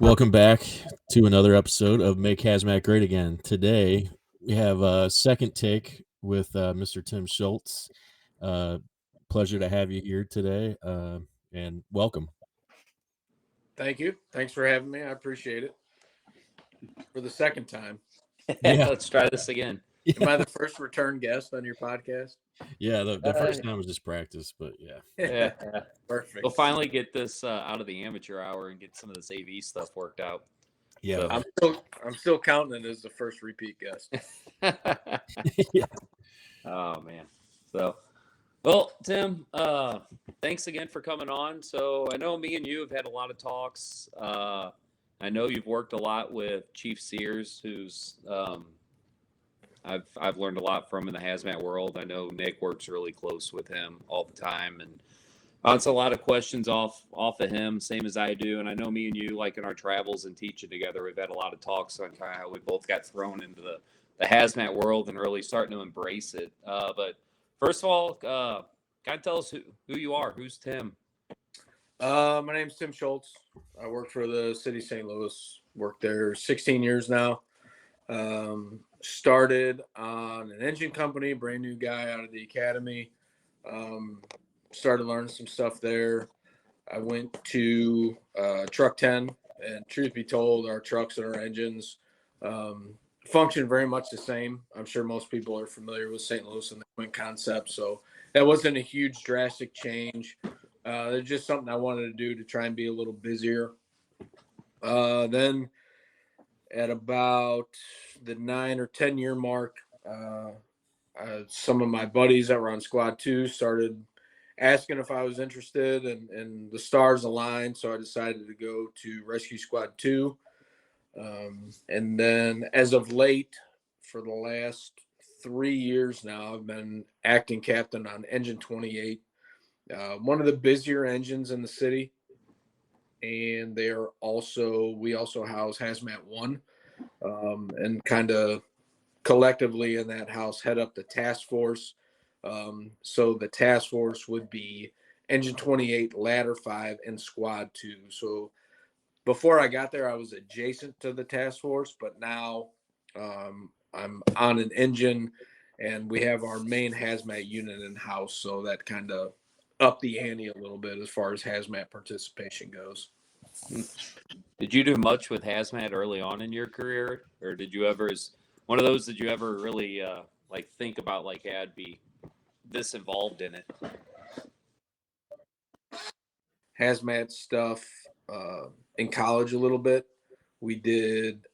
Welcome back to another episode of Make Hazmat Great Again. Today we have a second take with Mr. Tim Schultz. Uh, Pleasure to have you here today, and welcome. Thank you. Thanks for having me. I appreciate it. For the second time. Yeah. Let's try this again. Am I the first return guest on your podcast? Yeah, the first time was just practice, but yeah. Yeah. Perfect. We'll finally get this out of the amateur hour and get some of this AV stuff worked out. Yeah. I'm still counting it as the first repeat guest. Yeah. Oh man. So, well, Tim, thanks again for coming on. So I know me and you have had a lot of talks. I know you've worked a lot with Chief Sears, who's I've learned a lot from in the hazmat world. I know Nick works really close with him all the time, and bounce a lot of questions off of him, same as I do. And I know me and you, like in our travels and teaching together, we've had a lot of talks on kind of how we both got thrown into the hazmat world and really starting to embrace it. But first of all, kind of tell us who you are. Who's Tim? My name's Tim Schultz. I work for the city of St. Louis. Worked there 16 years now. Started on an engine company, brand new guy out of the academy. Started learning some stuff there. I went to Truck 10, and truth be told, our trucks and our engines function very much the same. I'm sure most people are familiar with St. Louis and the Quint concept, so that wasn't a huge drastic change. It's just something I wanted to do to try and be a little busier. Then at about the 9 or 10 year mark, some of my buddies that were on Squad 2 started asking if I was interested, and the stars aligned, so I decided to go to Rescue Squad 2. And then as of late, for the last 3 years now, I've been acting captain on Engine 28, one of the busier engines in the city. And we also house Hazmat 1, and kind of collectively in that house head up the task force. So the task force would be Engine 28, Ladder 5, and Squad 2. So before I got there, I was adjacent to the task force, but now I'm on an engine, and we have our main hazmat unit in house. So that kind of upped the ante a little bit as far as hazmat participation goes. Did you do much with hazmat early on in your career, or did you ever, as one of those, did you ever really like think about like, yeah, I'd be this involved in it? Hazmat stuff in college a little bit.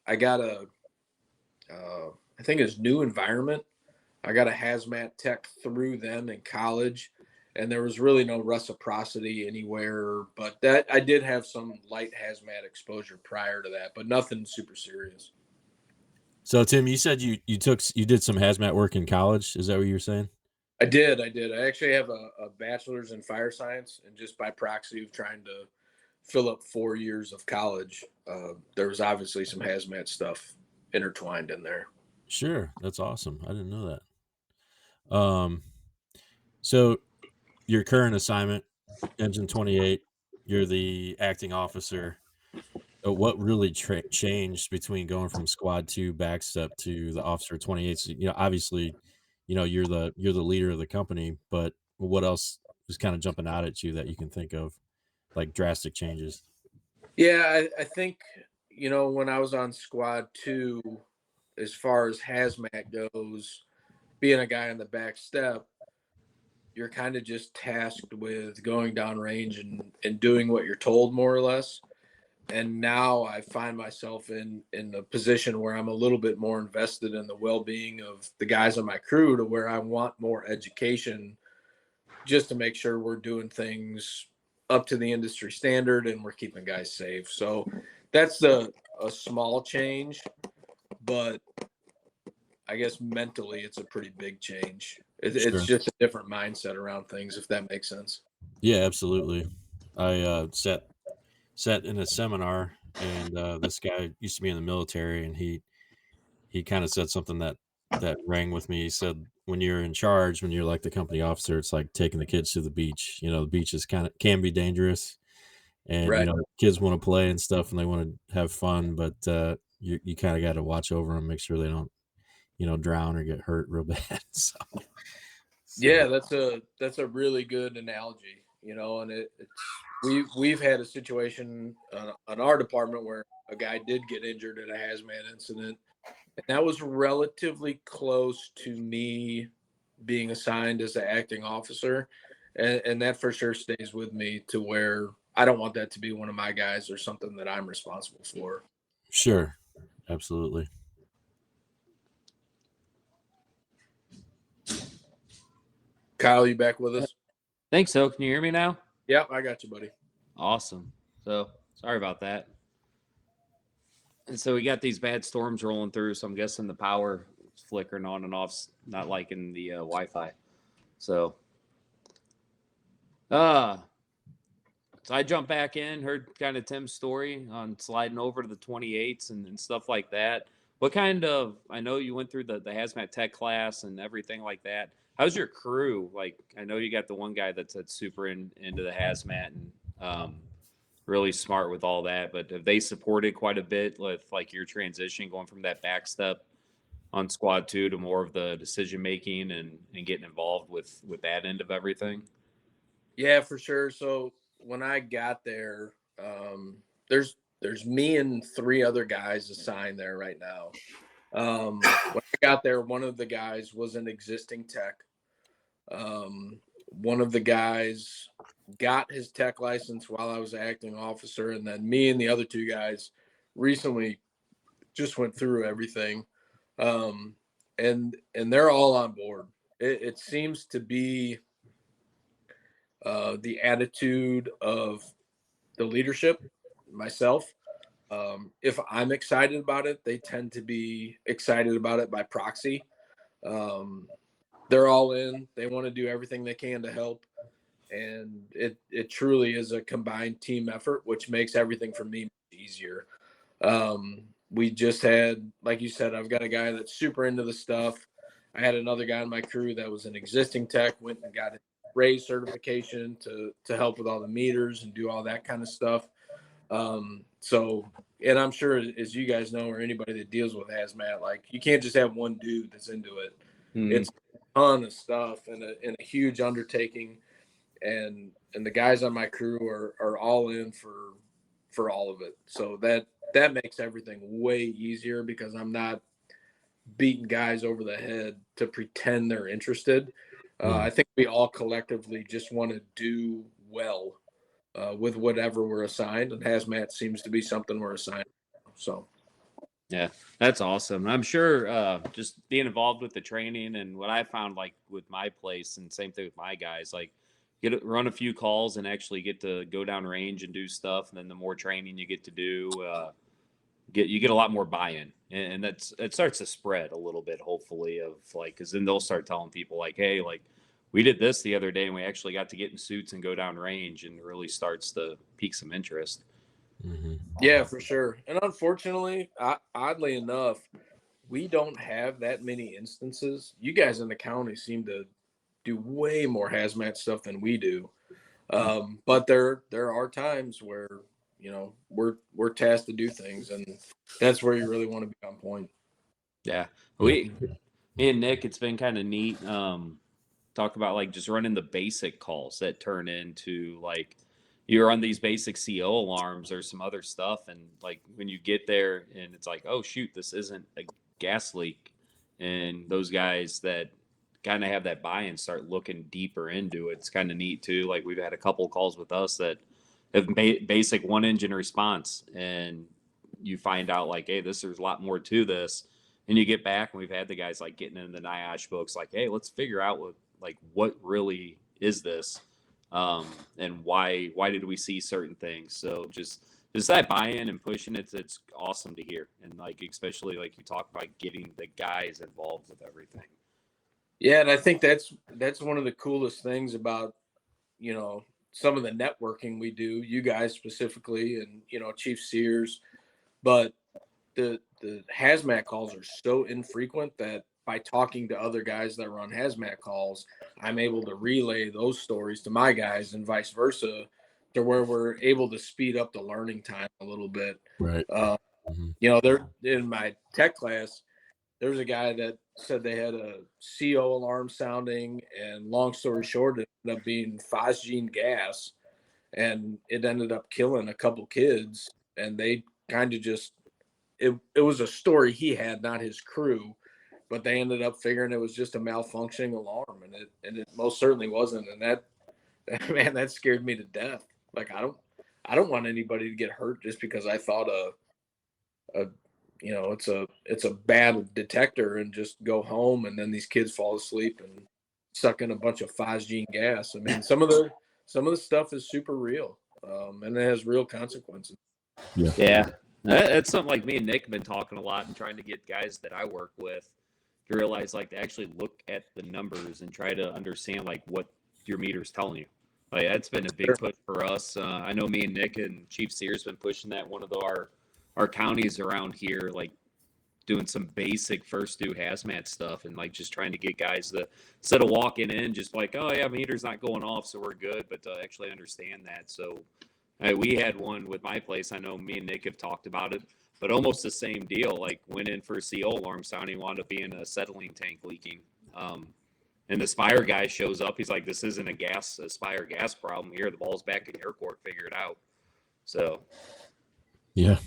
I got I think it's New Environment. I got a hazmat tech through them in college, and there was really no reciprocity anywhere, but that I did have some light hazmat exposure prior to that, but nothing super serious. So Tim, you said you did some hazmat work in college. Is that what you were saying? I did. I actually have a bachelor's in fire science, and just by proxy of trying to fill up 4 years of college, there was obviously some hazmat stuff intertwined in there. Sure, that's awesome. I didn't know that. So your current assignment, Engine 28, you're the acting officer. What really changed between going from Squad 2 backstep to the Officer 28? So, obviously, you're the leader of the company, but what else is kind of jumping out at you that you can think of, like drastic changes? Yeah, I think, when I was on Squad 2, as far as hazmat goes, being a guy on the back step, you're kind of just tasked with going downrange and doing what you're told, more or less. And now I find myself in a position where I'm a little bit more invested in the well-being of the guys on my crew, to where I want more education just to make sure we're doing things up to the industry standard and we're keeping guys safe. So that's a small change, but I guess mentally it's a pretty big change. Sure. It's just a different mindset around things, if that makes sense. Yeah, absolutely. I sat in a seminar, and this guy used to be in the military, and he kind of said something that rang with me. He said, when you're in charge, when you're like the company officer, it's like taking the kids to the beach. The beach is can be dangerous, and Right. kids want to play and stuff, and they want to have fun, but you kind of got to watch over them, make sure they don't drown or get hurt real bad. Yeah, that's a really good analogy, and we've had a situation on our department where a guy did get injured at a hazmat incident, and that was relatively close to me being assigned as an acting officer, and that for sure stays with me to where I don't want that to be one of my guys or something that I'm responsible for. Sure, absolutely. Kyle, you back with us? Think so. Can you hear me now? Yep, I got you, buddy. Awesome. So sorry about that. And so we got these bad storms rolling through. So I'm guessing the power is flickering on and off, not liking the Wi-Fi. So, so I jumped back in, heard kind of Tim's story on sliding over to the 28s and stuff like that. What kind of, I know you went through the hazmat tech class and everything like that. How's your crew? Like, I know you got the one guy that's super into the hazmat and really smart with all that, but have they supported quite a bit with like your transition going from that back step on squad 2 to more of the decision making and getting involved with that end of everything? Yeah, for sure. So when I got there, there's me and 3 other guys assigned there right now. When I got there, one of the guys was an existing tech. One of the guys got his tech license while I was an acting officer, and then me and the other 2 guys recently just went through everything, and they're all on board. It seems to be the attitude of the leadership, myself. If I'm excited about it, they tend to be excited about it by proxy. They're all in. They want to do everything they can to help. And it truly is a combined team effort, which makes everything for me easier. We just had, like you said, I've got a guy that's super into the stuff. I had another guy in my crew that was an existing tech, went and got his raise certification to help with all the meters and do all that kind of stuff. And I'm sure, as you guys know, or anybody that deals with hazmat, like you can't just have one dude that's into it. It's a ton of stuff and a huge undertaking. And the guys on my crew are all in for all of it. So that makes everything way easier because I'm not beating guys over the head to pretend they're interested. I think we all collectively just want to do well with whatever we're assigned, and hazmat seems to be something we're assigned. So, yeah, that's awesome. I'm sure just being involved with the training and what I found like with my place and same thing with my guys, like run a few calls and actually get to go down range and do stuff. And then the more training you get to do, you get a lot more buy-in, and it starts to spread a little bit, hopefully, of like, because then they'll start telling people like, hey, like we did this the other day and we actually got to get in suits and go down range, and really starts to pique some interest. Yeah, for sure. And unfortunately, oddly enough, we don't have that many instances. You guys in the county seem to do way more hazmat stuff than we do. But there are times where we're tasked to do things, and that's where you really want to be on point. Yeah, me and Nick, it's been kind of neat. Talk about like just running the basic calls that turn into like you're on these basic CO alarms or some other stuff, and like when you get there and it's like, oh shoot, this isn't a gas leak, and those guys that kind of have that buy-in start looking deeper into it. It's kind of neat too. Like we've had a couple of calls with us that have basic one engine response, and you find out like, hey, there's a lot more to this, and you get back and we've had the guys like getting in the NIOSH books like, hey, let's figure out what really is this, and why did we see certain things. So just that buy-in and pushing it's awesome to hear, and like especially like you talk about getting the guys involved with everything. Yeah, and I think that's one of the coolest things about some of the networking we do, you guys specifically, and Chief Sears, but the hazmat calls are so infrequent that by talking to other guys that run hazmat calls, I'm able to relay those stories to my guys and vice versa to where we're able to speed up the learning time a little bit. Right. There in my tech class, there was a guy that said they had a CO alarm sounding, and long story short, it ended up being phosgene gas, and it ended up killing a couple kids. And they kind of just it was a story he had, not his crew, but they ended up figuring it was just a malfunctioning alarm, and it most certainly wasn't. And that man, that scared me to death. Like I don't want anybody to get hurt just because I thought it's a bad detector and just go home, and then these kids fall asleep and suck in a bunch of phosgene gas. I mean, some of the stuff is super real, and it has real consequences. Yeah. That's something like me and Nick have been talking a lot and trying to get guys that I work with to realize, like, to actually look at the numbers and try to understand, like, what your meter's telling you. Like, that's been a big push for us. I know me and Nick and Chief Sears been pushing that. One of our counties around here, like, doing some basic first do hazmat stuff and like just trying to get guys to, instead of walking in just like, oh yeah, meter's not going off, so we're good, but to actually understand that. So we had one with my place. I know me and Nick have talked about it, but almost the same deal. Like went in for a CO alarm sounding, wound up being a acetylene tank leaking. And the Spire guy shows up. He's like, this isn't a Spire gas problem here. The ball's back in your court. Figure it out. So. Yeah.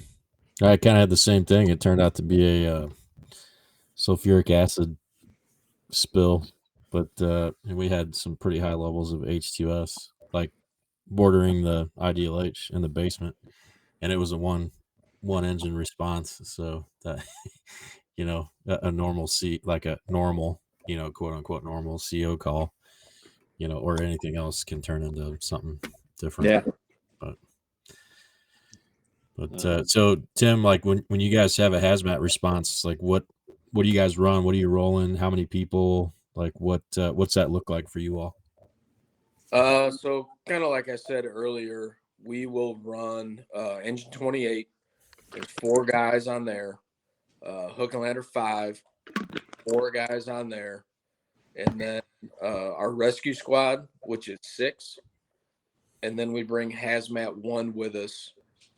I kind of had the same thing. It turned out to be a sulfuric acid spill, but and we had some pretty high levels of H2S, like bordering the IDLH in the basement, and it was a one engine response. So that a normal like a normal quote unquote normal CO call, or anything else can turn into something different. Yeah. But so Tim, like when you guys have a hazmat response, like what do you guys run? What are you rolling? How many people? Like what's that look like for you all? So kind of like I said earlier, we will run engine 28. There's 4 guys on there. Hook and ladder 5, 4 guys on there, and then our rescue squad, which is 6, and then we bring Hazmat 1 with us.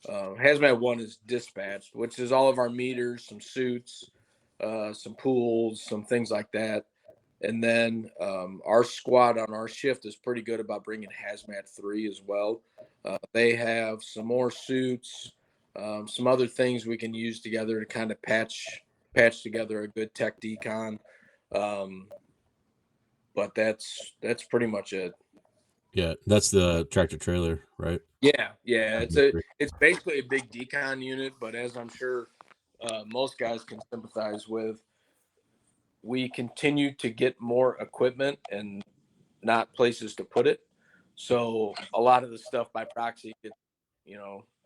Hazmat 1 is dispatched, which is all of our meters, some suits, some pools, some things like that. And then our squad on our shift is pretty good about bringing Hazmat 3 as well. They have some more suits, some other things we can use together to kind of patch together a good tech decon. But that's pretty much it. Yeah, that's the tractor trailer, right? Yeah. It's basically a big decon unit, but as I'm sure most guys can sympathize with, we continue to get more equipment and not places to put it. So a lot of the stuff by proxy gets,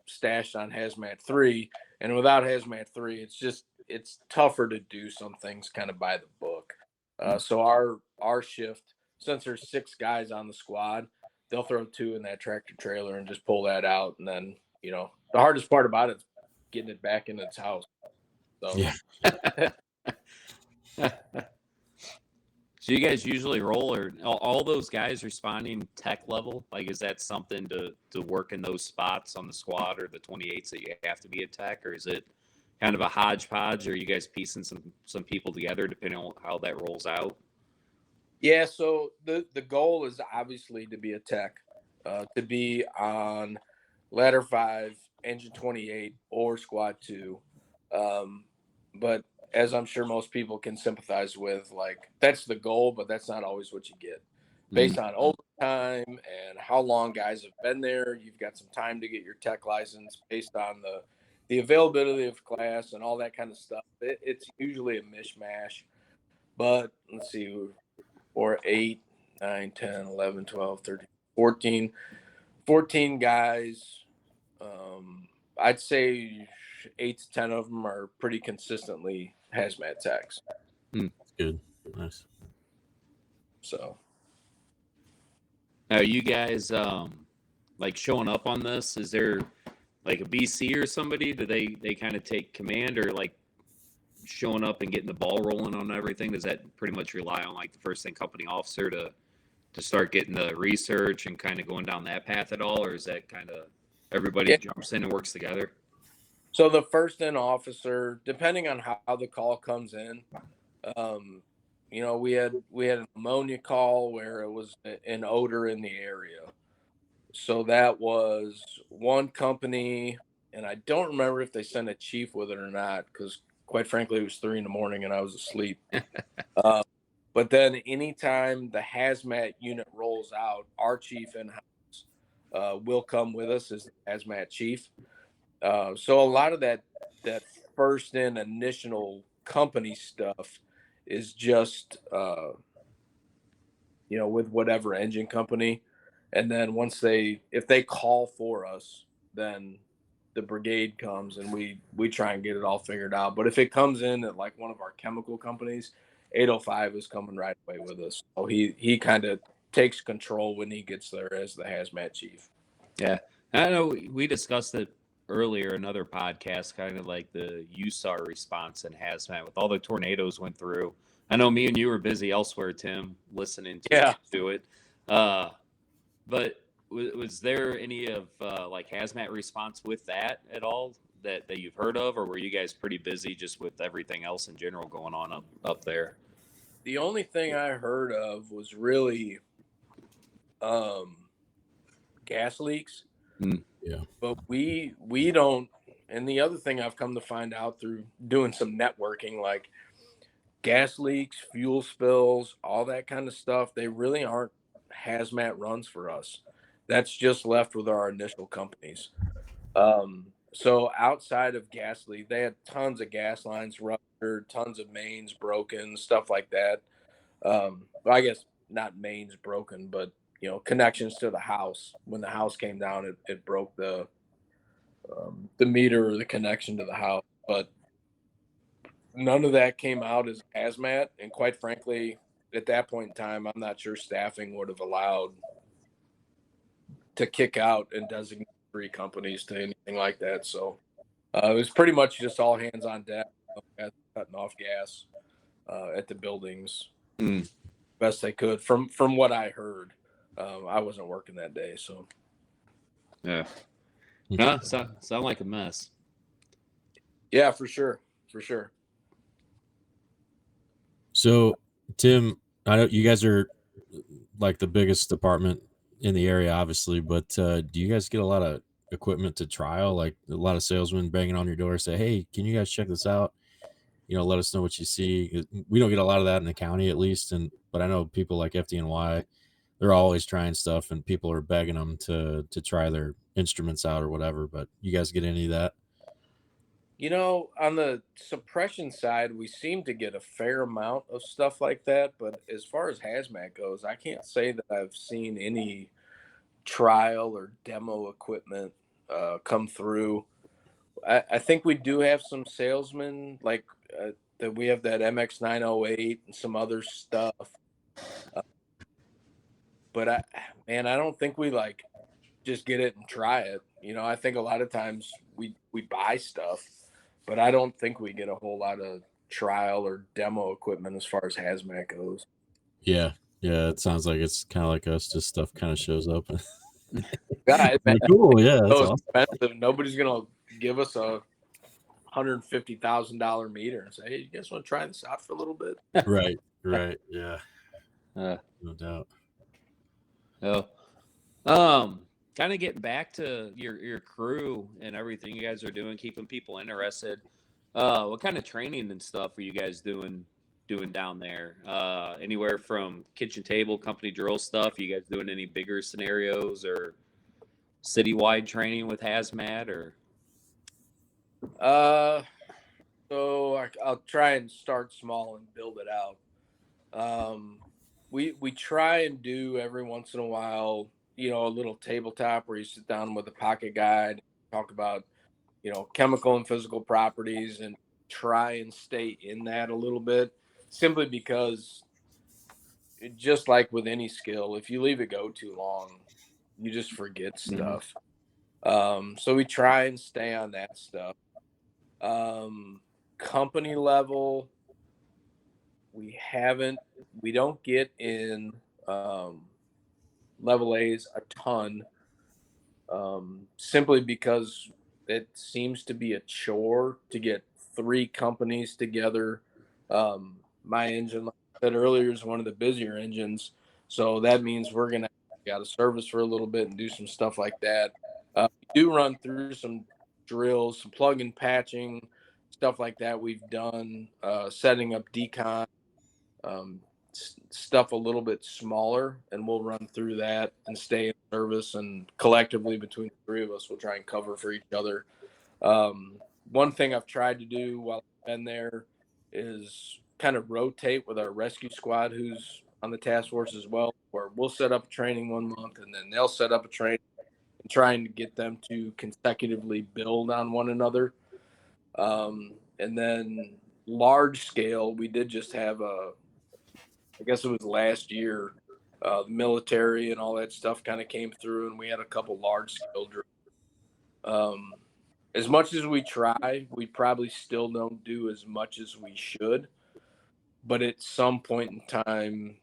stashed on Hazmat 3, and without Hazmat 3, it's tougher to do some things kind of by the book. So our shift, since there's 6 guys on the squad, they'll throw 2 in that tractor trailer and just pull that out. And then, the hardest part about it is getting it back in its house. So. Yeah. So you guys usually roll, or all those guys responding tech level? Like, is that something to work in those spots on the squad or the 28s that you have to be a tech, or is it kind of a hodgepodge, or are you guys piecing some people together depending on how that rolls out? Yeah, so the goal is obviously to be a tech, to be on ladder 5, engine 28, or squad 2. But as I'm sure most people can sympathize with, like that's the goal, but that's not always what you get. Based on overtime and how long guys have been there, you've got some time to get your tech license based on the availability of class and all that kind of stuff. It's usually a mishmash. But let's see, or 8, 9, 10, 11, 12, 13, 14 guys. I'd say 8 to 10 of them are pretty consistently hazmat techs. Good. Nice. So. Now, you guys like showing up on this? Is there like a BC or somebody? Do they kind of take command, or like showing up and getting the ball rolling on everything? Does that pretty much rely on like the first thing company officer to to start getting the research and kind of going down that path at all, or is that kind of everybody jumps in and works together? So the first in officer, depending on how the call comes in, we had an ammonia call where it was an odor in the area. So that was one company, and I don't remember if they sent a chief with it or not, because quite frankly, it was 3 a.m. and I was asleep. But then anytime the hazmat unit rolls out, our chief in-house will come with us as the hazmat chief. So a lot of that first in initial company stuff is just with whatever engine company, and then if they call for us, then the brigade comes and we try and get it all figured out. But if it comes in at like one of our chemical companies, 805 is coming right away with us. So he kind of takes control when he gets there as the hazmat chief. Yeah, I know we discussed it earlier, another podcast, kind of like the USAR response in hazmat with all the tornadoes went through. I know me and you were busy elsewhere, Tim, listening to it. But was there any of like hazmat response with that at all that you've heard of, or were you guys pretty busy just with everything else in general going on up there? The only thing I heard of was really gas leaks. Yeah. But we don't. And the other thing I've come to find out through doing some networking, like gas leaks, fuel spills, all that kind of stuff, they really aren't hazmat runs for us. That's just left with our initial companies. So outside of gas leak, they had tons of gas lines ruptured, tons of mains broken, stuff like that. I guess not mains broken, but connections to the house. When the house came down, it broke the meter or the connection to the house. But none of that came out as hazmat, and quite frankly, at that point in time, I'm not sure staffing would have allowed to kick out and designate 3 companies to anything like that. So it was pretty much just all hands on deck, cutting off gas at the buildings best they could. From what I heard, I wasn't working that day, so yeah, no, sound like a mess. Yeah, for sure. So, Tim, I know you guys are like the biggest department in the area, obviously, but do you guys get a lot of equipment to trial? Like a lot of salesmen banging on your door, say, "Hey, can you guys check this out? Let us know what you see." We don't get a lot of that in the county, at least, but I know people like FDNY, they're always trying stuff, and people are begging them to try their instruments out or whatever. But you guys get any of that? On the suppression side, we seem to get a fair amount of stuff like that. But as far as hazmat goes, I can't say that I've seen any trial or demo equipment come through. I think we do have some salesmen like that. We have that MX 908 and some other stuff. But I don't think we like just get it and try it. I think a lot of times we buy stuff, but I don't think we get a whole lot of trial or demo equipment as far as hazmat goes. Yeah, it sounds like it's kind of like us. Just stuff kind of shows up. Yeah, cool. Yeah, that's so awesome. expensive. Nobody's gonna give us a $150,000 meter and say, "Hey, you guys want to try this out for a little bit?" Right. Yeah, no doubt. Kind of getting back to your crew and everything you guys are doing, keeping people interested. What kind of training and stuff are you guys doing down there? Anywhere from kitchen table, company drill stuff? You guys doing any bigger scenarios or citywide training with hazmat or? So I'll try and start small and build it out. We try and do every once in a while, a little tabletop where you sit down with a pocket guide, talk about, chemical and physical properties, and try and stay in that a little bit, simply because just like with any skill, if you leave it go too long, you just forget stuff. So we try and stay on that stuff. Company level, we don't get in level A's a ton, simply because it seems to be a chore to get 3 companies together. My engine, like I said earlier, is one of the busier engines, so that means we're gonna get out of service for a little bit and do some stuff like that. We do run through some drills, some plug and patching, stuff like that. We've done setting up decon, um, stuff a little bit smaller, and we'll run through that and stay in service. And collectively, between the 3 of us, we'll try and cover for each other. One thing I've tried to do while I've been there is kind of rotate with our rescue squad, who's on the task force as well, where we'll set up training one month and then they'll set up a training, and trying to get them to consecutively build on one another. And then large scale, we did just have I guess it was last year, the military and all that stuff kind of came through, and we had a couple large scale drills. As much as we try, we probably still don't do as much as we should. But at some point in time,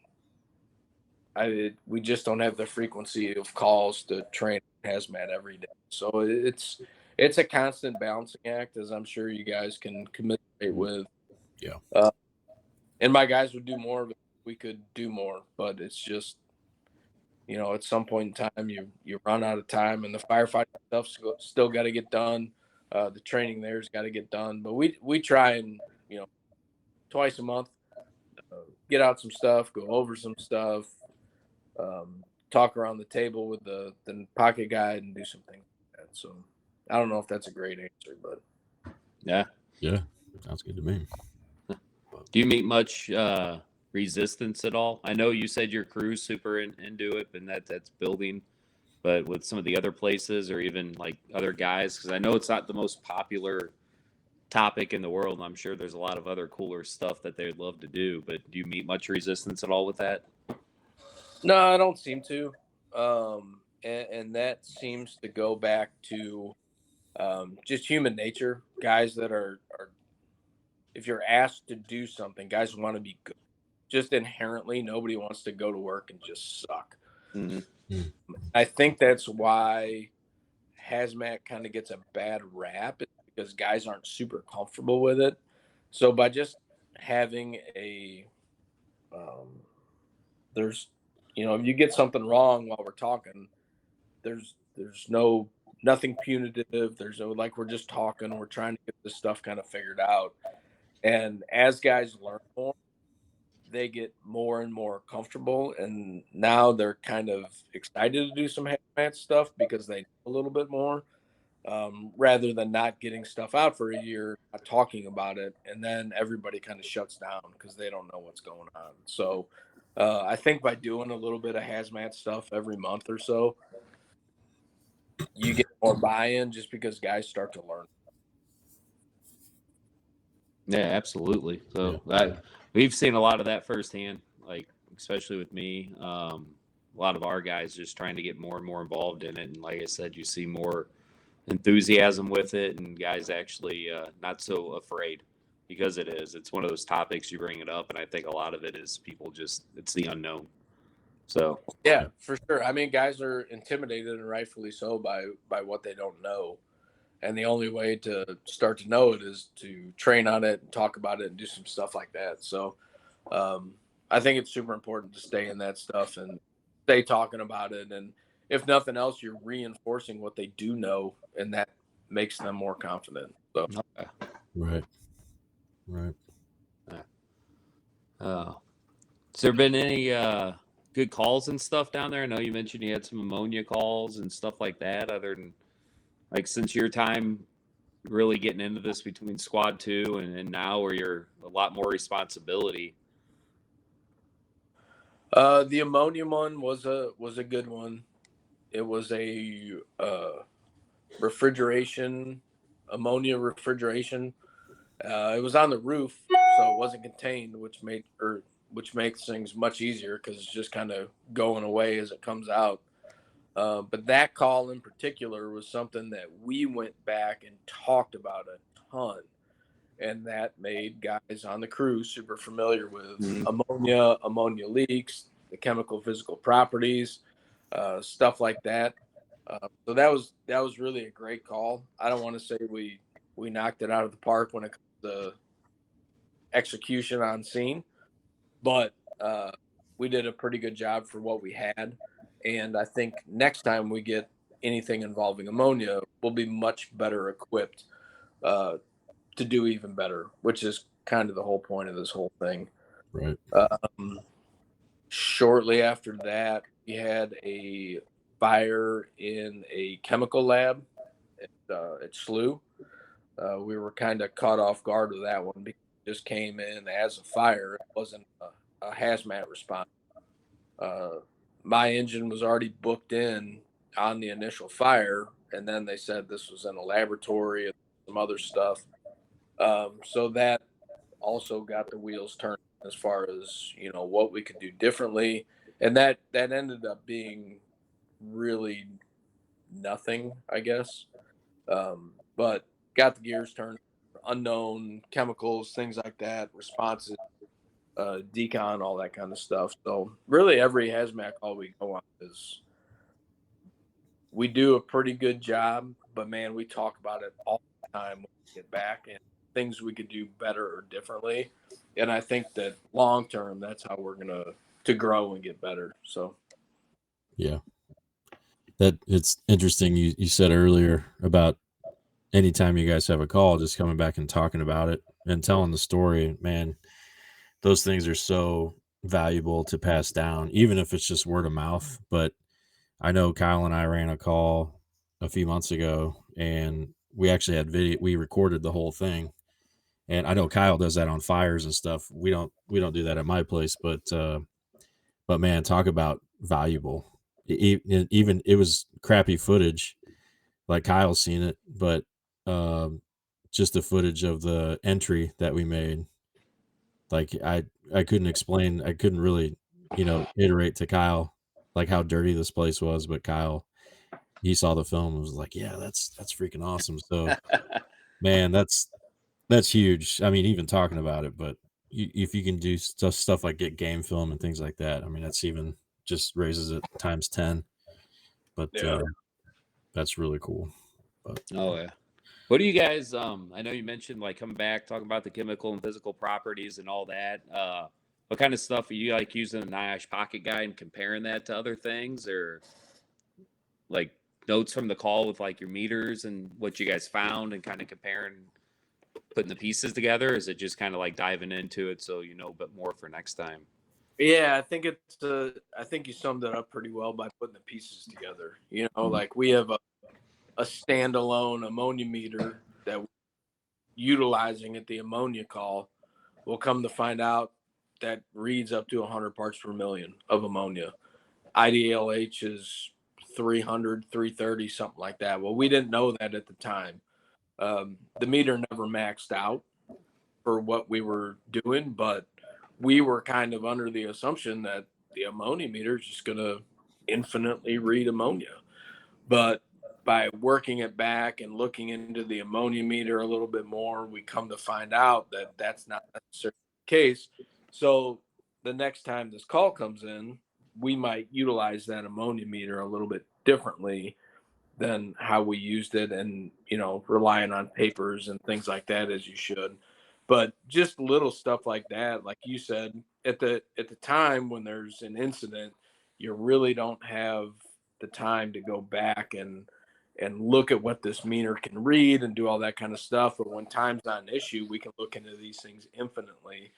we just don't have the frequency of calls to train hazmat every day. So it's a constant balancing act, as I'm sure you guys can commiserate with. Yeah. And my guys would do more of it. We could do more, but it's just, at some point in time, you run out of time, and the firefighting stuff still got to get done. The training there's got to get done, but we try and twice a month get out some stuff, go over some stuff, talk around the table with the pocket guide, and do some things like that. So I don't know if that's a great answer, but Yeah. Sounds good to me. Do you meet much resistance at all? I know you said your crew's super into it, and that's building, but with some of the other places or even like other guys, because I know it's not the most popular topic in the world, and I'm sure there's a lot of other cooler stuff that they'd love to do, but do you meet much resistance at all with that? no, I don't seem to. And that seems to go back to just human nature. Guys that are, if you're asked to do something, guys want to be good. Just inherently, nobody wants to go to work and just suck. Mm-hmm. I think that's why hazmat kind of gets a bad rap, because guys aren't super comfortable with it. So by just having there's, if you get something wrong while we're talking, there's nothing punitive. There's no, like, we're just talking, we're trying to get this stuff kind of figured out. And as guys learn more, they get more and more comfortable, and now they're kind of excited to do some hazmat stuff because they know a little bit more, rather than not getting stuff out for a year, not talking about it, and then everybody kind of shuts down because they don't know what's going on. So I think by doing a little bit of hazmat stuff every month or so, you get more buy-in, just because guys start to learn. Yeah, absolutely. So Yeah. we've seen a lot of that firsthand, like especially with me. A lot of our guys just trying to get more and more involved in it, and like I said, you see more enthusiasm with it, and guys actually not so afraid, because it's one of those topics, you bring it up, and I think a lot of it is people it's the unknown. So yeah, for sure. I mean, guys are intimidated, and rightfully so, by what they don't know. And the only way to start to know it is to train on it and talk about it and do some stuff like that. So I think it's super important to stay in that stuff and stay talking about it. And if nothing else, you're reinforcing what they do know, and that makes them more confident. So Right. has there been any good calls and stuff down there? I know you mentioned you had some ammonia calls and stuff like that, other than, like, since your time really getting into this between Squad 2 and now, where you're a lot more responsibility. The ammonia one was a good one. It was a ammonia refrigeration. It was on the roof, so it wasn't contained, which makes things much easier, because it's just kind of going away as it comes out. But that call in particular was something that we went back and talked about a ton, and that made guys on the crew super familiar with ammonia leaks, the chemical physical properties. stuff like that. So that was really a great call. I don't want to say we knocked it out of the park when it comes to execution on scene, but we did a pretty good job for what we had. And I think next time we get anything involving ammonia, we'll be much better equipped uh, to do even better, which is kind of the whole point of this whole thing. Right. Shortly after that, we had a fire in a chemical lab at SLU. We were kind of caught off guard with that one because it just came in as a fire. It wasn't a hazmat response. My engine was already booked in on the initial fire, and then they said this was in a laboratory and some other stuff. So that also got the wheels turning as far as what we could do differently, and that ended up being really nothing, I guess. But got the gears turning. Unknown chemicals, things like that, responses, decon, all that kind of stuff. So really, every hazmat call we go on is we do a pretty good job, but man, we talk about it all the time when we get back and things we could do better or differently. And I think that long term, that's how we're gonna to grow and get better. So Yeah. That it's interesting. You said earlier about anytime you guys have a call, just coming back and talking about it and telling the story, man, those things are so valuable to pass down, even if it's just word of mouth. But I know Kyle and I ran a call a few months ago, and we actually had video. We recorded the whole thing, and I know Kyle does that on fires and stuff. We don't do that at my place, but man, talk about valuable. Even it was crappy footage, like Kyle's seen it, but just the footage of the entry that we made. Like I couldn't explain. I couldn't really, iterate to Kyle like how dirty this place was, but Kyle, he saw the film and was like, "Yeah, that's freaking awesome." So, man, that's huge. I mean, even talking about it, but if you can do stuff like get game film and things like that, I mean, that's even just raises it times 10. But yeah, that's really cool. But Oh yeah. What do you guys? I know you mentioned like coming back, talking about the chemical and physical properties and all that. What kind of stuff are you like using an NIOSH pocket guide and comparing that to other things, or like notes from the call with like your meters and what you guys found, and kind of comparing, putting the pieces together? Or is it just kind of like diving into it so you know a bit more for next time? yeah, I think I think you summed it up pretty well by putting the pieces together. Like we have a standalone ammonia meter that we're utilizing at the ammonia call. We'll come to find out that reads up to 100 parts per million of ammonia. IDLH is 300, 330, something like that. Well, we didn't know that at the time. The meter never maxed out for what we were doing, but we were kind of under the assumption that the ammonia meter is just going to infinitely read ammonia. But by working it back and looking into the ammonia meter a little bit more, we come to find out that that's not necessarily the case. So the next time this call comes in, we might utilize that ammonia meter a little bit differently than how we used it, and relying on papers and things like that, as you should. But just little stuff like that, like you said, at the time when there's an incident, you really don't have the time to go back and look at what this meter can read and do all that kind of stuff. But when time's not an issue, we can look into these things infinitely,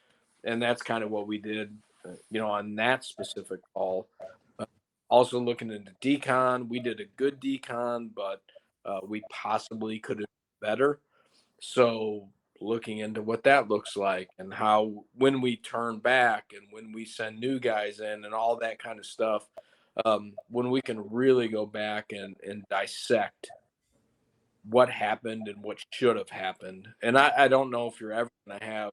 and that's kind of what we did on that specific call. Also looking into decon, we did a good decon, but we possibly could have done better. So looking into what that looks like, and how when we turn back and when we send new guys in and all that kind of stuff, when we can really go back and dissect what happened and what should have happened. And I don't know if you're ever going to have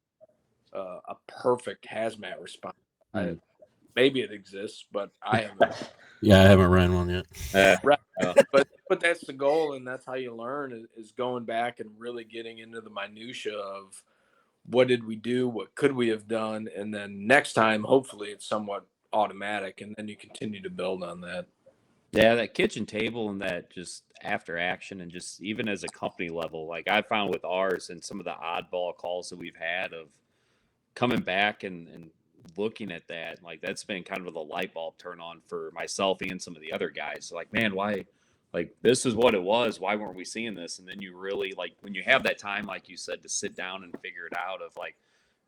a perfect hazmat response. Maybe it exists, but I haven't. yeah, I haven't ran one yet. Right. But that's the goal, and that's how you learn is going back and really getting into the minutia of what did we do, what could we have done, and then next time hopefully it's somewhat automatic, and then you continue to build on that. Yeah, that kitchen table and that just after action and just even as a company level, like I found with ours and some of the oddball calls that we've had of coming back and looking at that, like that's been kind of the light bulb turn on for myself and some of the other guys. Like, man, why? Like this is what it was. Why weren't we seeing this? And then you really like when you have that time, like you said, to sit down and figure it out. Of like,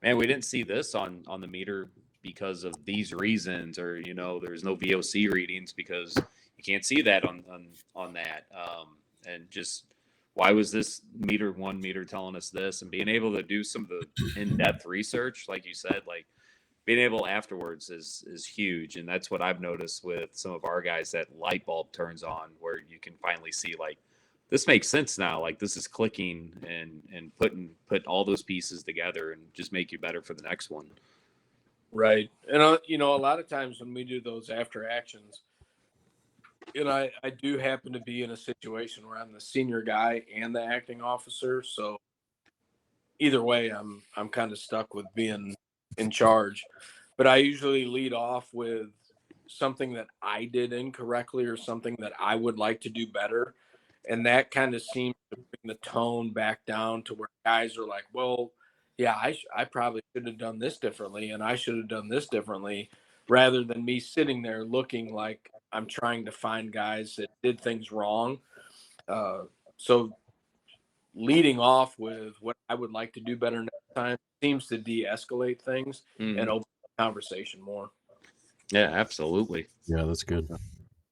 man, we didn't see this on the meter because of these reasons, or there's no VOC readings because you can't see that on that. And just why was this one meter telling us this, and being able to do some of the in-depth research, like you said, like being able afterwards is huge. And that's what I've noticed with some of our guys, that light bulb turns on where you can finally see like, this makes sense now. Like this is clicking and put all those pieces together and just make you better for the next one. Right. And, a lot of times when we do those after actions, I do happen to be in a situation where I'm the senior guy and the acting officer. So either way, I'm kind of stuck with being in charge. But I usually lead off with something that I did incorrectly or something that I would like to do better. And that kind of seems to bring the tone back down to where guys are like, well, yeah, I probably should have done this differently, and I should have done this differently, rather than me sitting there looking like I'm trying to find guys that did things wrong. So leading off with what I would like to do better next time seems to de-escalate things and open the conversation more. Yeah, absolutely. Yeah, that's good.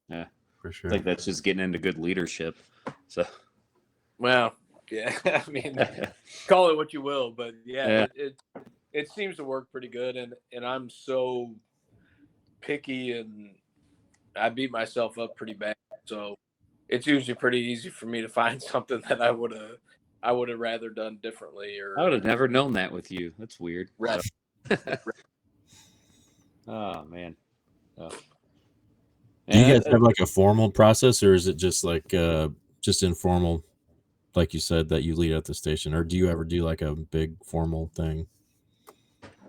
Yeah, for sure. I think that's just getting into good leadership. So, well, yeah, I mean, call it what you will, but yeah. It seems to work pretty good, and I'm so picky and I beat myself up pretty bad, so it's usually pretty easy for me to find something that I would have rather done differently. Or I would have never known that with you. That's weird. Right. Oh man. Oh. Do you guys have like a formal process, or is it just like just informal, like you said, that you lead at the station, or do you ever do like a big formal thing?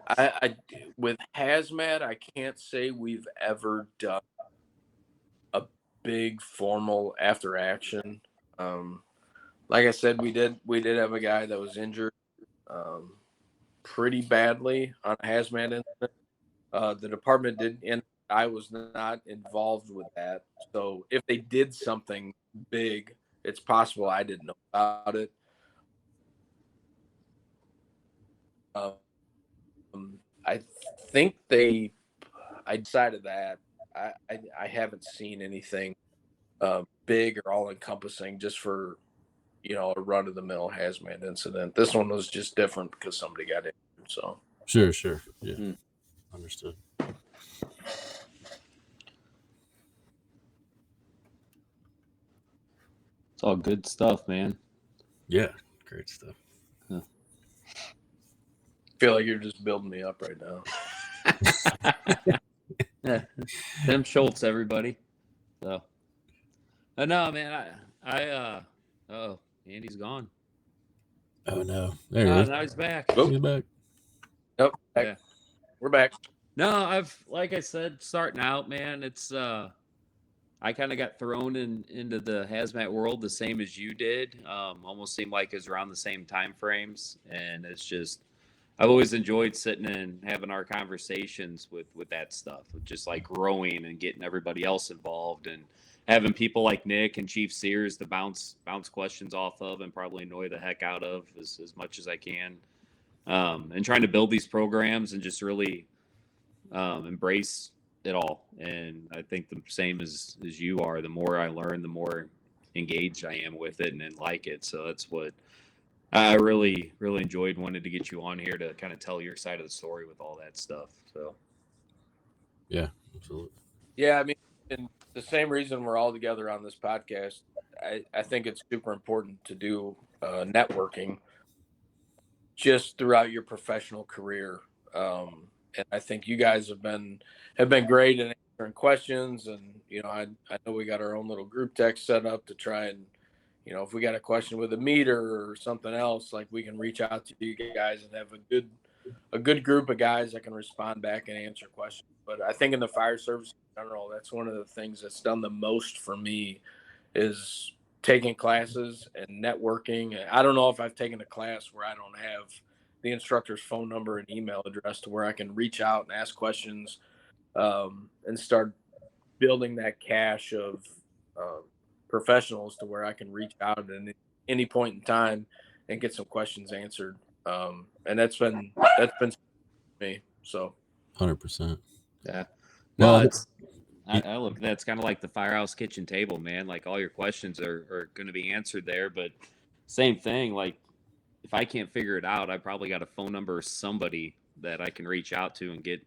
I with Hazmat, I can't say we've ever done a big formal after action. Like I said, we did have a guy that was injured pretty badly on a hazmat incident. The department did, and I was not involved with that. So if they did something big, it's possible I didn't know about it. I think I decided that I haven't seen anything big or all encompassing just for a run of the mill hazmat incident. This one was just different because somebody got injured. So Sure, yeah, understood. It's all good stuff, man. Yeah, great stuff. I feel like you're just building me up right now. Yeah. Tim Schultz, everybody. So, no, man, oh, Andy's gone. Oh no, there he is. Now he's back. He's back. Nope. Yeah. We're back. No, like I said, starting out, man, it's I kind of got thrown into the hazmat world the same as you did. Almost seemed like it was around the same time frames, and it's just I've always enjoyed sitting and having our conversations with that stuff, with just like growing and getting everybody else involved and having people like Nick and Chief Sears to bounce questions off of and probably annoy the heck out of as much as I can, and trying to build these programs and just really embrace it all. And I think the same as you are, the more I learn, the more engaged I am with it and like it. So that's what I really enjoyed. Wanted to get you on here to kind of tell your side of the story with all that stuff. So yeah, absolutely. Yeah, I mean, and the same reason we're all together on this podcast, I think it's super important to do networking just throughout your professional career. And I think you guys have been great in answering questions. And, I know we got our own little group text set up to try and, if we got a question with a meter or something else, like we can reach out to you guys and have a good group of guys that can respond back and answer questions. But I think in the fire service general. That's one of the things that's done the most for me is taking classes and networking. I don't know if I've taken a class where I don't have the instructor's phone number and email address to where I can reach out and ask questions, and start building that cache of professionals to where I can reach out at any point in time and get some questions answered. And that's been me. So 100%. Yeah. No, Well, I look, that's kind of like the firehouse kitchen table, man. Like all your questions are going to be answered there, but same thing. Like if I can't figure it out, I probably got a phone number or somebody that I can reach out to and get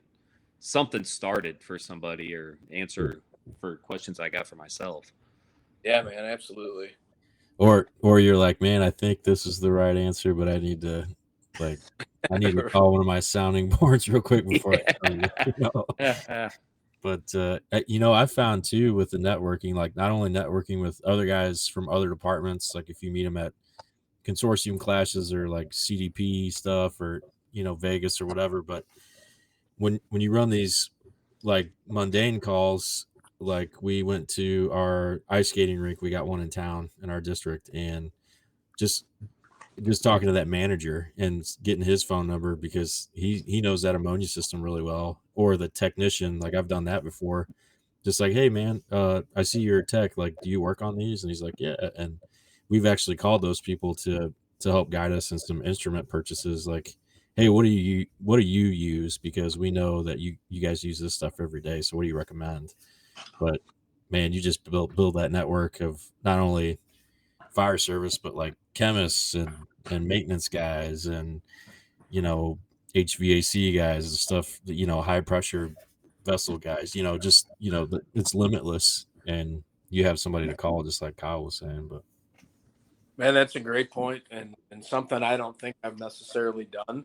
something started for somebody or answer for questions I got for myself. yeah, man, absolutely. or you're like, man, I think this is the right answer, but I need to call one of my sounding boards real quick before I tell you. You know? But I found too with the networking, like not only networking with other guys from other departments, like if you meet them at consortium classes or like CDP stuff or Vegas or whatever, but when you run these like mundane calls, like we went to our ice skating rink, we got one in town in our district, and just talking to that manager and getting his phone number because he knows that ammonia system really well, or the technician, like I've done that before, just like, hey man, I see you're a tech, like do you work on these? And he's like, yeah. And we've actually called those people to help guide us in some instrument purchases, like, hey, what do you use, because we know that you guys use this stuff every day, so what do you recommend? But man, you just build that network of not only fire service but like chemists and maintenance guys and HVAC guys and stuff, high pressure vessel guys, it's limitless, and you have somebody to call, just like Kyle was saying. But Man, that's a great point, and something I don't think I've necessarily done,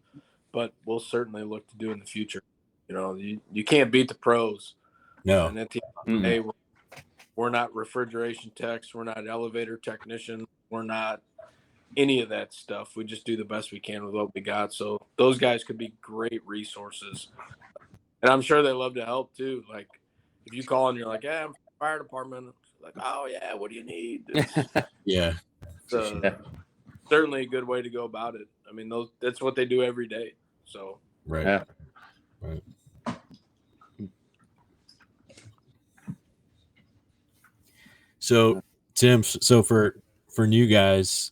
but we'll certainly look to do in the future. You can't beat the pros. no. And at the end of the day, we're not refrigeration techs, we're not elevator technicians, we're not any of that stuff. We just do the best we can with what we got. So those guys could be great resources, and I'm sure they love to help too. Like if you call and you're like, "Yeah, I'm from the fire department," like, "Oh yeah, what do you need?" Yeah. It's certainly a good way to go about it. I mean, that's what they do every day. So Right. Yeah. Right. So Tim, so for new guys,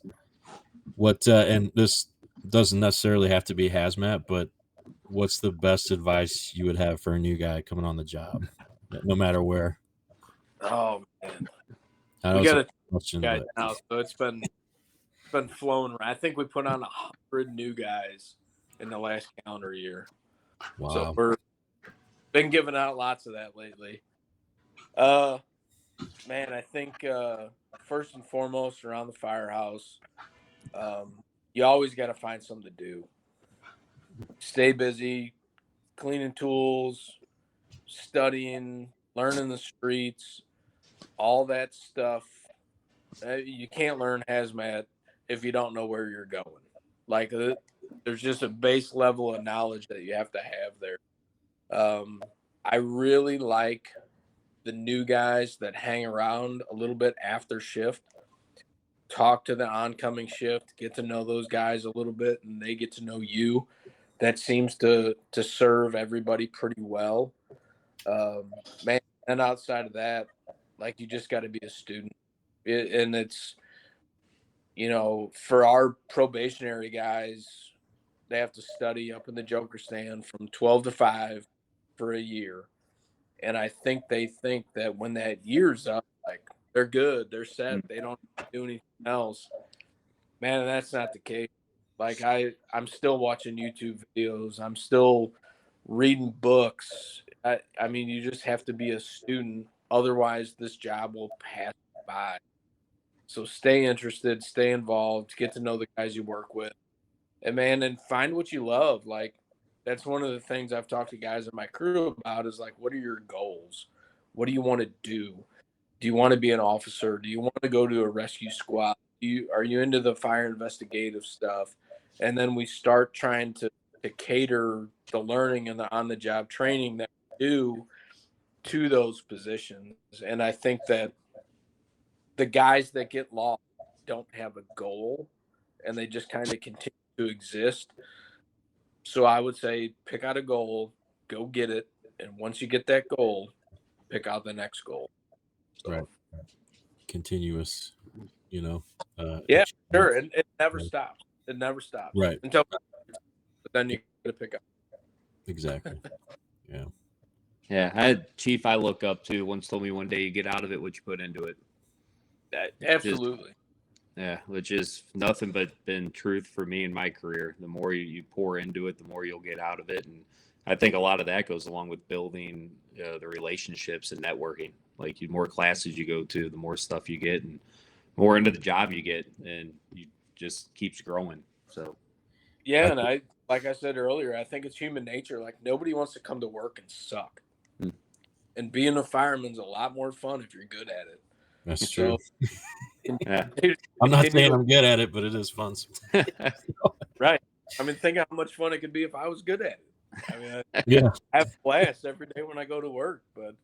what and this doesn't necessarily have to be hazmat, but what's the best advice you would have for a new guy coming on the job, no matter where? oh man, I know we it's got a a question, guy but now, so it's been flowing. I think we put on 100 new guys in the last calendar year. wow. So we're been giving out lots of that lately. Man, I think first and foremost around the firehouse, you always got to find something to do. Stay busy, cleaning tools, studying, learning the streets, all that stuff. You can't learn hazmat if you don't know where you're going. Like there's just a base level of knowledge that you have to have there. I really like the new guys that hang around a little bit after shift, talk to the oncoming shift, get to know those guys a little bit, and they get to know you. That seems to serve everybody pretty well. Man, and outside of that, like you just got to be a student. And it's, for our probationary guys, they have to study up in the Joker stand from 12 to 5 for a year. And I think they think that when that year's up, like they're good, they're set, they don't do anything else. Man, that's not the case. Like I'm still watching YouTube videos. I'm still reading books. I mean, you just have to be a student. Otherwise, this job will pass by. So stay interested, stay involved, get to know the guys you work with. And man, and find what you love. Like that's one of the things I've talked to guys in my crew about is like, what are your goals? What do you want to do? Do you want to be an officer? Do you want to go to a rescue squad? Are you into the fire investigative stuff? And then we start trying to cater the learning and the on the job training that we do to those positions. And I think that the guys that get lost don't have a goal and they just kind of continue to exist. So I would say pick out a goal, go get it. And once you get that goal, pick out the next goal. So, Right. Continuous, yeah, achievement. sure. It never stops. It never stops. Right. But then you got to pick up. Exactly. Yeah. Yeah, I had Chief I look up to once told me one day you get out of it what you put into it. Absolutely. Yeah, which is nothing but been truth for me in my career. The more you pour into it, the more you'll get out of it. And I think a lot of that goes along with building the relationships and networking. Like the more classes you go to, the more stuff you get and more into the job you get, and you just keeps growing. So, yeah, and like I said earlier, I think it's human nature. Like nobody wants to come to work and suck. And being a fireman's a lot more fun if you're good at it. That's true. Yeah. I'm not saying I'm good at it, but it is fun. Right. I mean, think how much fun it could be if I was good at it. I mean, Yeah. I have a blast every day when I go to work, but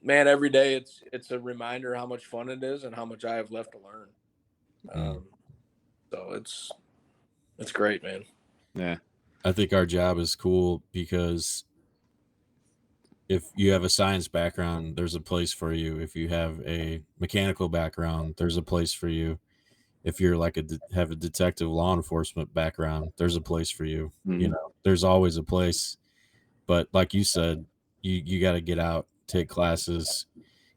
man, every day it's a reminder how much fun it is and how much I have left to learn. So it's great, man. Yeah. I think our job is cool because if you have a science background, there's a place for you. If you have a mechanical background, there's a place for you. If you're like have a detective law enforcement background, there's a place for you. Mm-hmm. There's always a place. But like you said, you got to get out, take classes,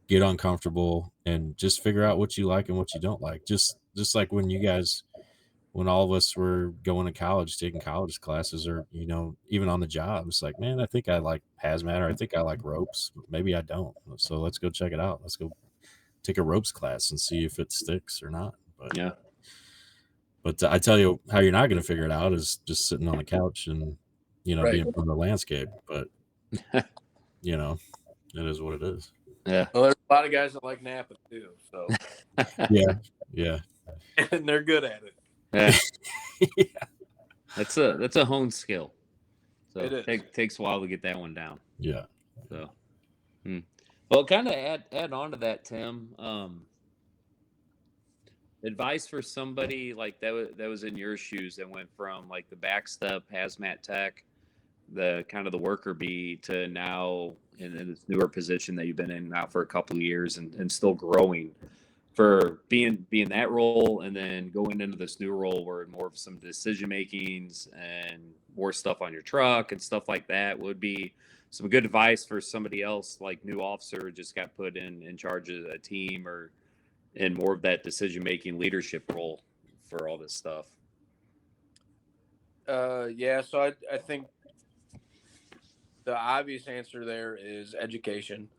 get uncomfortable, and just figure out what you like and what you don't like. Just like when all of us were going to college, taking college classes, or even on the job, it's like, man, I think I like hazmat, or I think I like ropes. Maybe I don't. So let's go check it out. Let's go take a ropes class and see if it sticks or not. But yeah. But I tell you how you're not going to figure it out is just sitting on the couch and Right. being from the landscape. But it is what it is. Yeah. Well, there's a lot of guys that like napping too. So yeah, and they're good at it. Yeah. That's a honed skill. So it takes a while to get that one down. Yeah. So, well, kind of add on to that, Tim. Advice for somebody like that was in your shoes that went from like the back step hazmat tech, the kind of the worker bee, to now in this newer position that you've been in now for a couple of years and still growing. For being that role and then going into this new role where more of some decision makings and more stuff on your truck and stuff like that would be some good advice for somebody else like new officer just got put in charge of a team or in more of that decision making leadership role for all this stuff. Yeah, so I think the obvious answer there is education.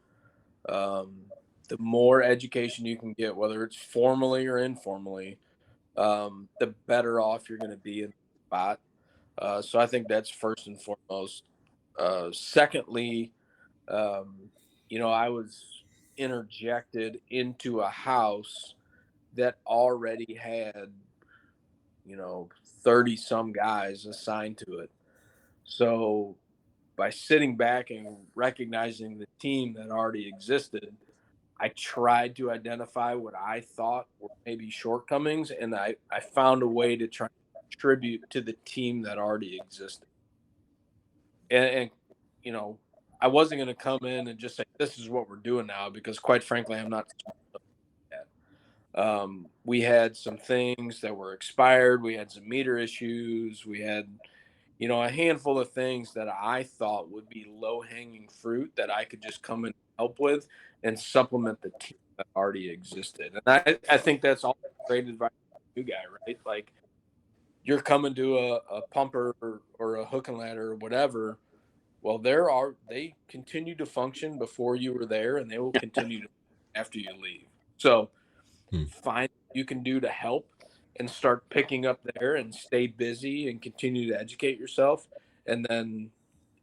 The more education you can get, whether it's formally or informally, the better off you're going to be in the spot. So I think that's first and foremost. Secondly, I was interjected into a house that already had, 30 some guys assigned to it. So by sitting back and recognizing the team that already existed, I tried to identify what I thought were maybe shortcomings, and I found a way to try to contribute to the team that already existed. And I wasn't going to come in and just say, this is what we're doing now, because quite frankly, I'm not. We had some things that were expired. We had some meter issues. We had, a handful of things that I thought would be low-hanging fruit that I could just come and help with and supplement the team that already existed. And I think that's all great advice for you guy, right? Like you're coming to a pumper or a hook and ladder or whatever. Well, they continue to function before you were there, and they will continue to after you leave. So find what you can do to help and start picking up there and stay busy and continue to educate yourself. And then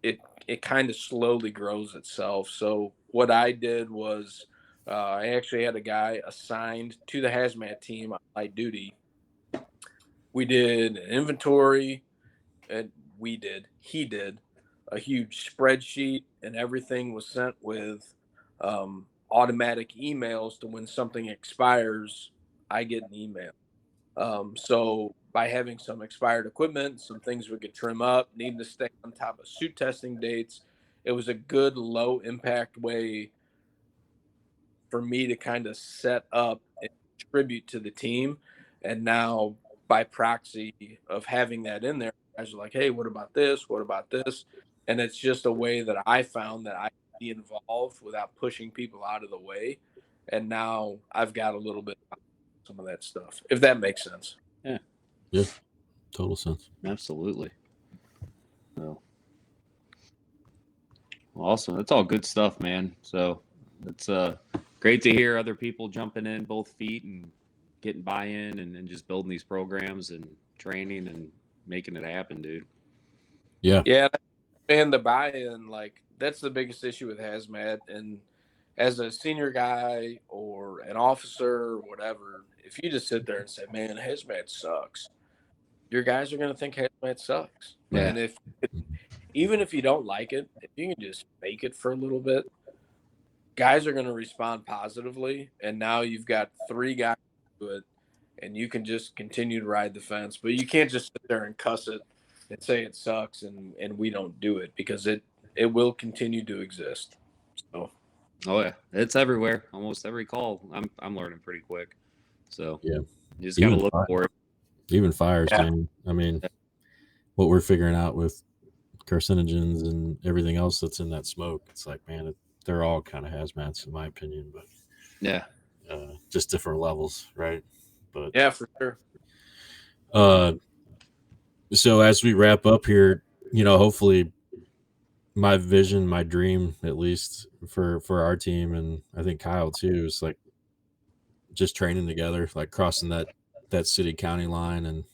it kind of slowly grows itself. So what I did was I actually had a guy assigned to the hazmat team on light duty. We did an inventory, and he did. a huge spreadsheet, and everything was sent with automatic emails to when something expires, I get an email. So by having some expired equipment, some things we could trim up, needing to stay on top of suit testing dates, it was a good low impact way for me to kind of set up and contribute to the team. And now by proxy of having that in there, guys are like, hey, what about this? What about this? And it's just a way that I found that I could be involved without pushing people out of the way. And now I've got a little bit of some of that stuff, if that makes sense. Yeah. Yeah. Total sense. Absolutely. So awesome. That's all good stuff, man. So it's great to hear other people jumping in both feet and getting buy-in and just building these programs and training and making it happen, dude. Yeah. Yeah. And the buy-in, like, that's the biggest issue with Hazmat. And as a senior guy or an officer or whatever, if you just sit there and say, man, Hazmat sucks, your guys are going to think Hazmat sucks. Yeah. And even if you don't like it, if you can just fake it for a little bit, guys are going to respond positively. And now you've got 3 guys to do it, and you can just continue to ride the fence. But you can't just sit there and cuss it and say it sucks and we don't do it, because it will continue to exist. So Oh yeah, it's everywhere. Almost every call. I'm learning pretty quick. So Yeah. you just gotta Even look for it. Even fires, Yeah. man. I mean, what we're figuring out with carcinogens and everything else that's in that smoke, it's like, man, they're all kind of hazmats in my opinion, but Yeah. just different levels, right? But yeah, for sure. So as we wrap up here, hopefully my vision, my dream, at least for our team, and I think Kyle too, is like just training together, like crossing that city county line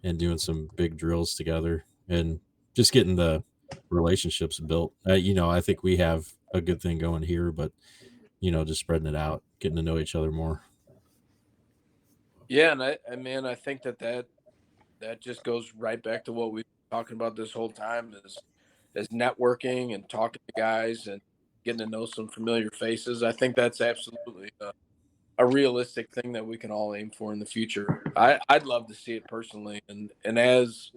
and doing some big drills together and just getting the relationships built. I think we have a good thing going here, but just spreading it out, getting to know each other more. Yeah, and I think that just goes right back to what we've been talking about this whole time is networking and talking to guys and getting to know some familiar faces. I think that's absolutely a realistic thing that we can all aim for in the future. I'd love to see it personally, and as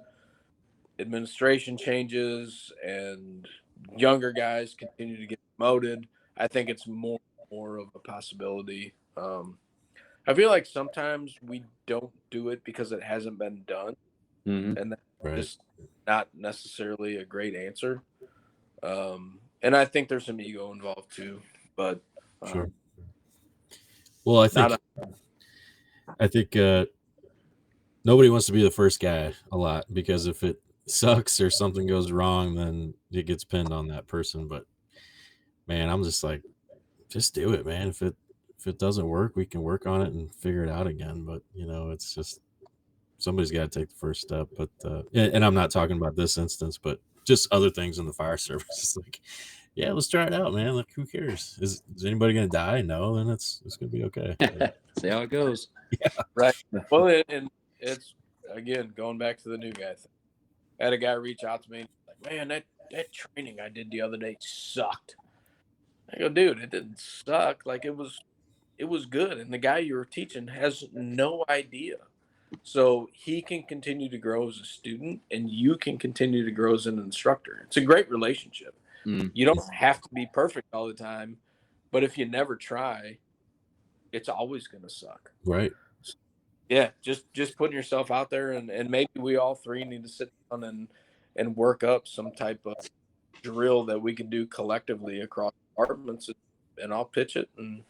administration changes and younger guys continue to get promoted, I think it's more of a possibility. I feel like sometimes we don't do it because it hasn't been done, Mm-hmm. and that's Right. just not necessarily a great answer. And I think there's some ego involved too, but Sure. Well, I think nobody wants to be the first guy a lot, because if it sucks or something goes wrong, then it gets pinned on that person. But man, I'm just like, just do it, man. If it doesn't work, we can work on it and figure it out again. But it's just somebody's got to take the first step. But and I'm not talking about this instance, but just other things in the fire service. It's like, yeah, let's try it out, man. Like, who cares? Is anybody gonna die? No, then it's gonna be okay. See how it goes. right. Well, and it's again going back to the new guy thing. I had a guy reach out to me and like, man, that training I did the other day sucked. I go, dude, it didn't suck. Like, it was good, and the guy you were teaching has no idea. So he can continue to grow as a student, and you can continue to grow as an instructor. It's a great relationship. Mm. You don't have to be perfect all the time, but if you never try, it's always going to suck. Right. Yeah, just putting yourself out there, and maybe we all 3 need to sit down and work up some type of drill that we can do collectively across departments, and I'll pitch it, and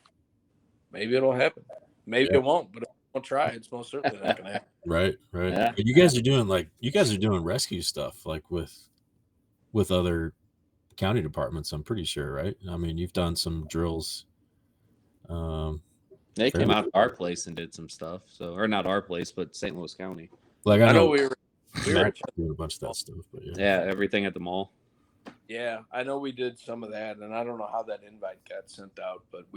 maybe it'll happen. Maybe it won't, but if we don't try, it's most certainly not going to happen. Right. Yeah. And you guys are doing rescue stuff, like with other county departments, I'm pretty sure, right? I mean, you've done some drills. They came out to our place and did some stuff. So, or not our place, but St. Louis County. Like, I know we were doing a bunch of that stuff, but Yeah, everything at the mall. Yeah, I know we did some of that, and I don't know how that invite got sent out, but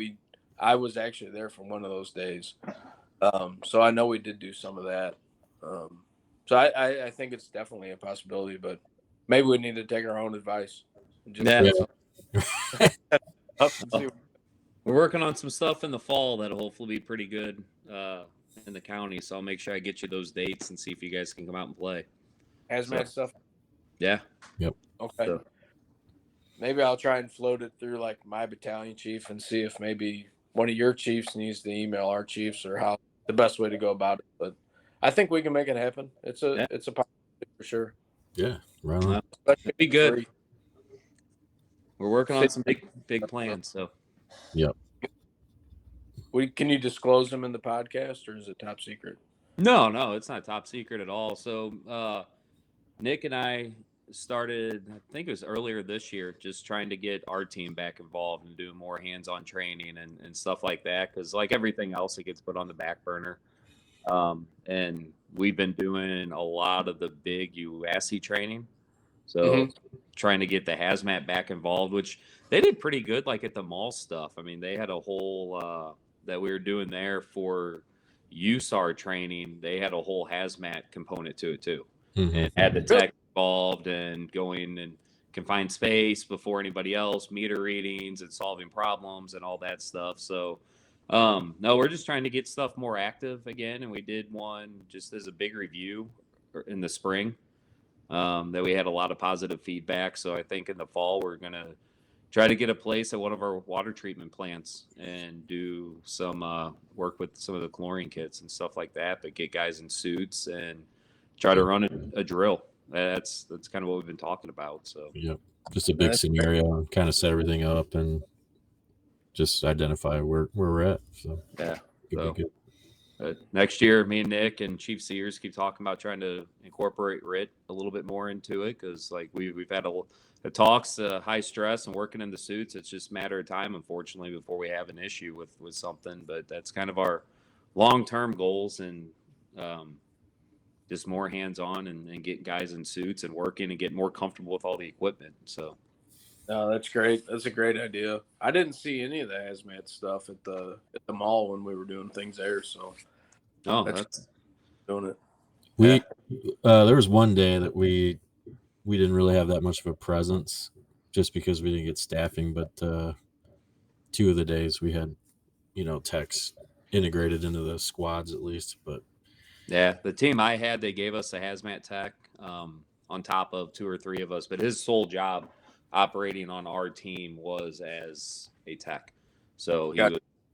I was actually there for one of those days. So I know we did do some of that. So I think it's definitely a possibility, but Maybe we need to take our own advice. And just Yeah. up and see. We're working on some stuff in the fall that'll hopefully be pretty good in the county. So I'll make sure I get you those dates and see if you guys can come out and play. Hazmat stuff. Yeah. Yep. Okay. So, maybe I'll try and float it through like my battalion chief and see if maybe one of your chiefs needs to email our chiefs or how the best way to go about it. But I think we can make it happen. It's a possibility for sure. Yeah, right on. Especially be good. free. We're working on some big plans. So Yep. Can you disclose them in the podcast, or is it top secret? no, it's not top secret at all. So Nick and I started, I think it was earlier this year, just trying to get our team back involved and doing more hands-on training and stuff like that. Because like everything else, it gets put on the back burner. And we've been doing a lot of the big UASC training. So trying to get the Hazmat back involved, which they did pretty good, like at the mall stuff. I mean, they had a whole that we were doing there for USAR training. They had a whole Hazmat component to it too. And had the tech involved and going in confined space before anybody else, meter readings and solving problems and all that stuff. So no, we're just trying to get stuff more active again. And we did one just as a big review in the spring that we had a lot of positive feedback. So I think in the fall, we're going to try to get a place at one of our water treatment plants and do some work with some of the chlorine kits and stuff like that, but get guys in suits and try to run a drill. That's kind of what we've been talking about. So yep, just a big scenario and kind of set everything up and just identify where we're at. So yeah, so good. Next year, me and Nick and Chief Sears keep talking about trying to incorporate RIT a little bit more into it because like we've had the talks, high stress and working in the suits. It's just a matter of time, unfortunately, before we have an issue with something. But that's kind of our long-term goals and just more hands-on and getting guys in suits and working and getting more comfortable with all the equipment. So, no, that's great. That's a great idea. I didn't see any of the Hazmat stuff at the mall when we were doing things there. So, that's doing it. We there was one day that we didn't really have that much of a presence, just because we didn't get staffing. But 2 of the days we had, techs integrated into the squads at least. But yeah, the team I had, they gave us a Hazmat tech on top of 2 or 3 of us, but his sole job operating on our team was as a tech. So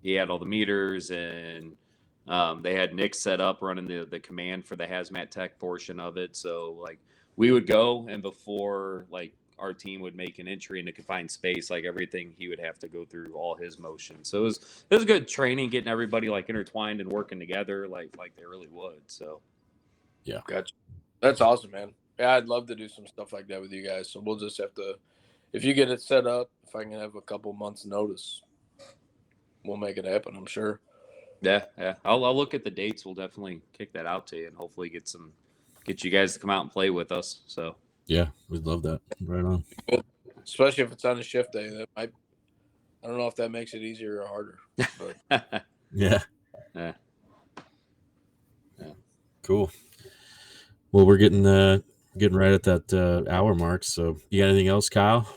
he had all the meters and they had Nick set up running the command for the Hazmat tech portion of it. So like we would go and before like our team would make an entry into confined space, like everything he would have to go through all his motions. So it was good training, getting everybody like intertwined and working together like they really would. So yeah, gotcha. That's awesome, man. Yeah, I'd love to do some stuff like that with you guys. So we'll just have to, if you get it set up, if I can have a couple months notice, we'll make it happen, I'm sure. Yeah. I'll look at the dates. We'll definitely kick that out to you and hopefully get you guys to come out and play with us. So yeah, we'd love that. Right on. Especially if it's on a shift day. I don't know if that makes it easier or harder. But yeah. Cool. Well, we're getting right at that hour mark. So you got anything else, Kyle?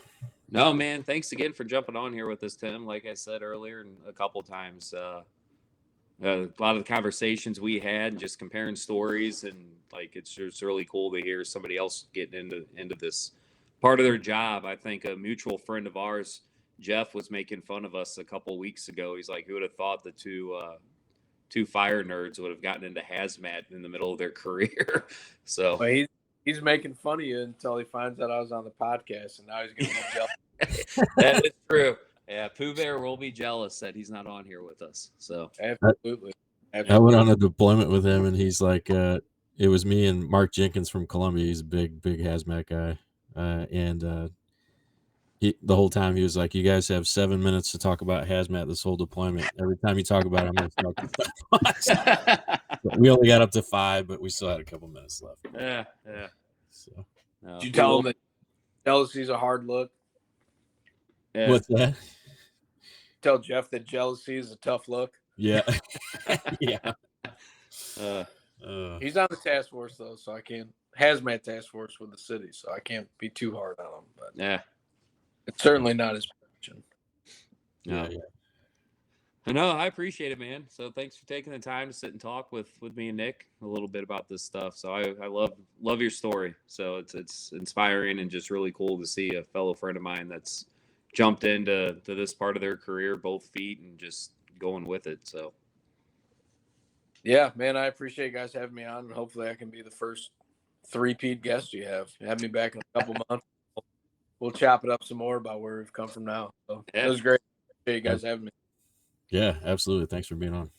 No, man. Thanks again for jumping on here with us, Tim. Like I said earlier and a couple times, a lot of the conversations we had, just comparing stories, and like it's just really cool to hear somebody else getting into this part of their job. I think a mutual friend of ours, Jeff, was making fun of us a couple weeks ago. He's like, who would have thought the two fire nerds would have gotten into Hazmat in the middle of their career? So well, he's making fun of you until he finds out I was on the podcast, and now he's going to be jealous. That is true. Yeah, Pooh Bear will be jealous that he's not on here with us. So absolutely. I went on a deployment with him, and he's like, it was me and Mark Jenkins from Columbia. He's a big Hazmat guy, and the whole time he was like, "You guys have 7 minutes to talk about Hazmat this whole deployment. Every time you talk about it, I'm going to start." We only got up to 5, but we still had a couple minutes left. Yeah. So, did you tell him that jealousy is a hard look? Yeah. What's that? Tell Jeff that jealousy is a tough look. Yeah. Yeah. He's on the task force though, so I can't hazmat task force with the city, so I can't be too hard on them. But Yeah. it's certainly not his passion. No. Yeah. No, I appreciate it, man. So thanks for taking the time to sit and talk with me and Nick a little bit about this stuff. So I love your story. So it's inspiring and just really cool to see a fellow friend of mine that's jumped into this part of their career, both feet, and just going with it. So Yeah, man, I appreciate you guys having me on, and hopefully I can be the first three-peat guest you have. Have me back in a couple months. We'll chop it up some more about where we've come from now. So Yeah. it was great. Appreciate you guys having me. Yeah, absolutely. Thanks for being on.